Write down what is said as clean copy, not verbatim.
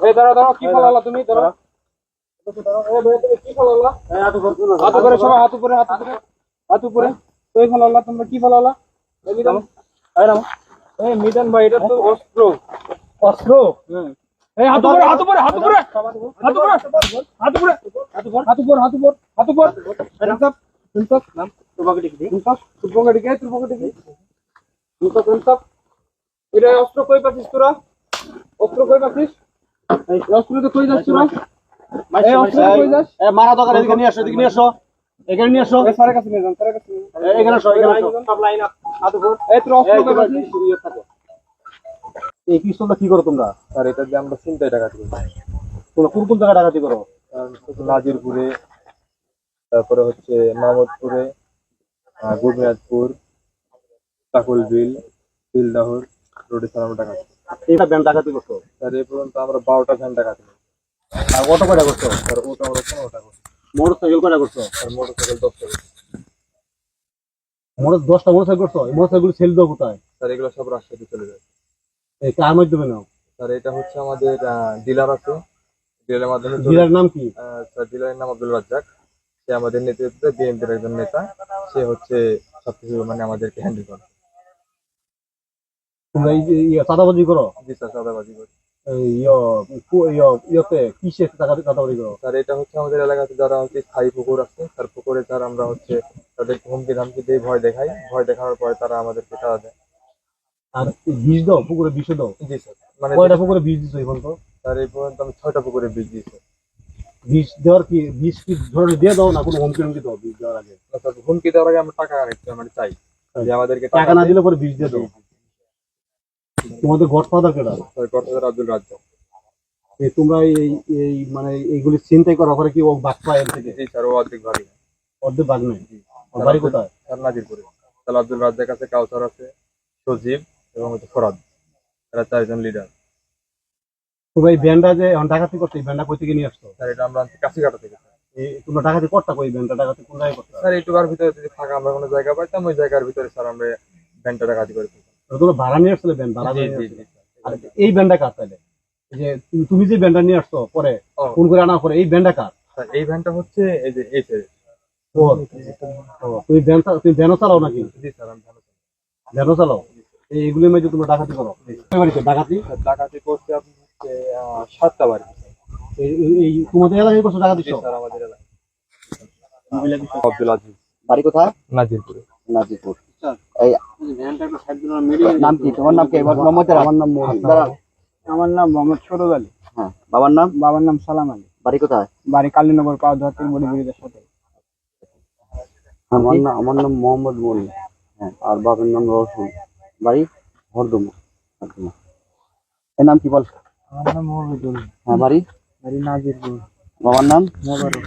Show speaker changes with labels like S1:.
S1: এই দাঁড়াও কি ফলালা তুমি দাঁড়াও এই ভাই তুমি কি ফলালা হাত উপরে সবাই হাত উপরে তুই ফলালা তোমরা কি ফলালা এই মিদান এই মিদান ভাই এটা তো অস্ত্র এই হাত উপরে নাম এটা অস্ত্র কই পাচ্ছিস তোরা অস্ত্র কই পাচ্ছিস এই অস্ত্র তো কই যাচ্ছ না এই অস্ত্র কই যাস
S2: মারা দরকার এদিকে নিয়ে আসো এখানে নিয়ে আসো
S1: এই স্যারের কাছে নিয়ে যান
S2: এখানে আসো
S1: সব লাইন আপ হাত উপর এই তোর অস্ত্র কই পাচ্ছিস
S2: এই পিস্তলটা কি করো তোমরা?
S3: আর এটা দিয়ে আমরা চিন্তায় ডাকাতি করি।
S2: তোমরা কোন জায়গায় ডাকাতি করো?
S3: নাজিরপুরে, তারপরে হচ্ছে মাহমুদপুরে, গুরমিয়াদপুর, কাকুলবিল, বিলদাহর রোডে সালাম ডাকাতি।
S2: এইটা ব্যান্ড ডাকাতি করছো?
S3: আর এই পর্যন্ত আমরা 12টা ভ্যান ডাকাতি করি।
S2: আর অটো কয়টা করছো?
S3: আর ওটা আমরা 15টা করি।
S2: মোটরসাইকেল কয়টা করছো?
S3: আর মোটরসাইকেল 10টা করি।
S2: 10টা মোটরসাইকেল করছো? এই মোটরসাইকেল সেল দাও কোথায়?
S3: স্যার এগুলো সব রাজশাহীতে চলে যায়।
S2: এই কার মাধ্যমে নাও?
S3: স্যার এটা হচ্ছে আমাদের ডিলার আছে, ডিলারের মাধ্যমে।
S2: ডিলার নাম কি?
S3: স্যার ডিলারের নাম আব্দুল রাজ্জাক। সে আমাদের নেতৃত্বে বিএনপির একজন নেতা। সে হচ্ছে সবকিছু মানে আমাদেরকে হ্যান্ডেল করে।
S2: তোমরা এই চাঁদাবাজি করো?
S3: জি স্যার, চাঁদাবাজি করি।
S2: কিসে চাঁদাবাজি করো?
S3: স্যার এটা হচ্ছে আমাদের এলাকাতে যারা হচ্ছে স্থায়ী পুকুর আছে, তার পুকুরে স্যার আমরা হচ্ছে তাদেরকে হুমকি ধামকি দিয়ে ভয় দেখাই। ভয় দেখানোর পরে তারা আমাদেরকে টাকা দেয়।
S2: আর বিষ দাও? পুকুরে বিষ দাও?
S3: জি স্যার। মানে
S2: কয়টা পুকুরে বিষ দিছো এখন তো?
S3: স্যার এই পর্যন্ত আমি 6টা পুকুরে বীজ দিয়েছি।
S2: বিষ দেওয়ার কি বিষ কি ধরনের দিয়ে দাও না কোনো হুমকি হুমকি দাও বিষ দেওয়ার আগে?
S3: স্যার হুমকি দেওয়ার আগে আমরা টাকা আমরা চাই যে আমাদেরকে
S2: টাকা না দিলে পরে বিষ দিয়ে দাও। তোমাদের গডফাদার কেডা?
S3: Sir godfather Abdul Razzak.
S2: তোমরা এই মানে এইগুলি চিন্তাই করা করে কি ও বাদ পায় এর থেকে?
S3: জি স্যার, ও অর্ধেক ভারী।
S2: অর্ধেক বাদ নেই? বাড়ি কোথায়?
S3: স্যার নাজিরপুরে। স্যার আব্দুল রাজ্জাক আছে, কাউসার আছে, সজীব এবং হচ্ছে ফরাদ। এরা 4জন লিডার।
S2: তোমরা এই ব্যান্ডটা যে এখন ডাকাতি করছো, এই ব্যান্ডটা কই থেকে নিয়ে আসছো?
S3: স্যার এটা আমরা আনছি কাশিঘাটা থেকে।
S2: তোমরা ডাকাতি করতা কই? ব্যান্ডটা ডাকাতি কোন জায়গায় করতা?
S3: স্যার এইটুকার ভিতরে যদি ফাঁকা আমরা কোনো জায়গা পাইতাম, ওই জায়গার ভিতরে স্যার আমরা ভ্যানটা ডাকাতি করে ফেলতাম।
S2: তোমরা ভাড়া নিয়ে আসছিলে ব্যান্ড? ভাড়া
S3: জি
S2: নিয়ে
S3: জি
S2: আসছিলে?
S3: জি।
S2: আর এই ব্যান্ডটা কার তাহলে? এই যে তুমি যে ব্যান্ডটা নিয়ে আসছো পরে ফোন করে আনার পরে এই ব্যান্ডটা কার?
S3: স্যার এই ভ্যানটা হচ্ছে এই যে এই ছেড়ে।
S2: তুমি ভ্যানও চালাও নাকি?
S3: জি স্যার, আমি ভালো।
S2: ভ্যানও চালাও? এইগুলোর মধ্যে তোমরা ডাকাতি করো? ডাকাতি
S3: ডাকাতি করতে আপনি হচ্ছে 7টা বাড়ি।
S2: এই তোমাদের এলাকায় করছো ডাকাতি?
S3: স্যার আমাদের এলাকায়। আব্দুল আজিজ।
S4: বাড়ি কোথায়?
S3: নাজিরপুরে।
S4: নাজিরপুর। এই নাম কি? তোমার নাম কি? মোহাম্মদ? আমার নাম
S1: আমার নাম মোহাম্মদ সরোজ আলী।
S4: হ্যাঁ, বাবার নাম
S1: সালাম আলী।
S4: বাড়ি কোথায়?
S1: বাড়ি কালীনগর পাওয়া ধরতে বড়ি ব্রিজের সাথে।
S4: আমার নাম মোহাম্মদ মনি। হ্যাঁ, আর বাবার নাম রসুন। বাড়ি হরদমা। এর নাম কি বল?
S1: আমার নাম মহিদুল।
S4: হ্যাঁ, বাড়ি
S1: নাজিরপুর।
S4: বাবার নাম?
S1: মোবারক।